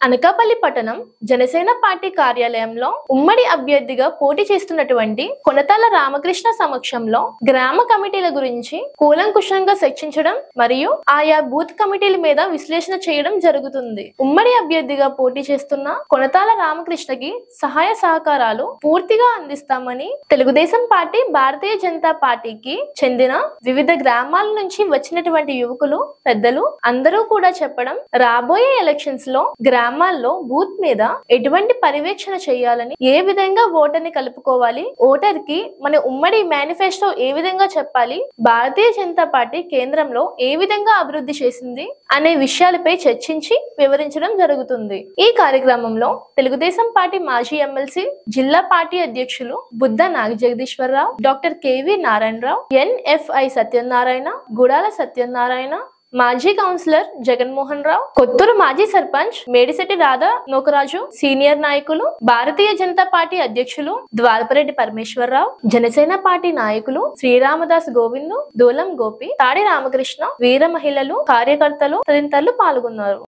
అనకాపల్లి పట్టణం జనసేన పార్టీ కార్యాలయంలో ఉమ్మడి అభ్యర్థిగా పోటీ చేస్తున్నటువంటి కొనతాల రామకృష్ణ సమక్షంలో గ్రామ కమిటీల గురించి కూలంకుషంగా చర్చించడం మరియు ఆయా బూత్ కమిటీల మీద విశ్లేషణ చేయడం జరుగుతుంది. ఉమ్మడి అభ్యర్థిగా పోటీ చేస్తున్న కొనతాల రామకృష్ణకి సహాయ సహకారాలు పూర్తిగా అందిస్తామని తెలుగుదేశం పార్టీ, భారతీయ జనతా పార్టీకి చెందిన వివిధ గ్రామాల నుంచి వచ్చినటువంటి యువకులు, పెద్దలు అందరూ కూడా చెప్పడం, రాబోయే ఎలక్షన్స్ లో గ్రామాల్లో బూత్ మీద ఎటువంటి పర్యవేక్షణ చేయాలని, ఏ విధంగా ఓటర్ని కలుపుకోవాలి, ఓటర్ కి మన ఉమ్మడి మేనిఫెస్టో ఏ విధంగా చెప్పాలి, భారతీయ జనతా పార్టీ కేంద్రంలో ఏ విధంగా అభివృద్ధి చేసింది అనే విషయాలపై చర్చించి వివరించడం జరుగుతుంది. ఈ కార్యక్రమంలో తెలుగుదేశం పార్టీ మాజీ ఎమ్మెల్సీ, జిల్లా పార్టీ అధ్యక్షులు Buddha Nagajagadeeswara Rao, doctor KV Narayana Rao, NFI Satyanarayana, Gudala Satyanarayana, మాజీ కౌన్సిలర్ జగన్మోహన్ రావు, కొత్తూరు మాజీ సర్పంచ్ మేడిశెట్టి రాధా నోకరాజు, సీనియర్ నాయకులు, భారతీయ జనతా పార్టీ అధ్యక్షులు ద్వారపరెడ్డి పరమేశ్వరరావు, జనసేన పార్టీ నాయకులు శ్రీరామదాస్ గోవిందు, దూలం గోపి, తాడి రామకృష్ణ, వీర మహిళలు, కార్యకర్తలు తదితరులు పాల్గొన్నారు.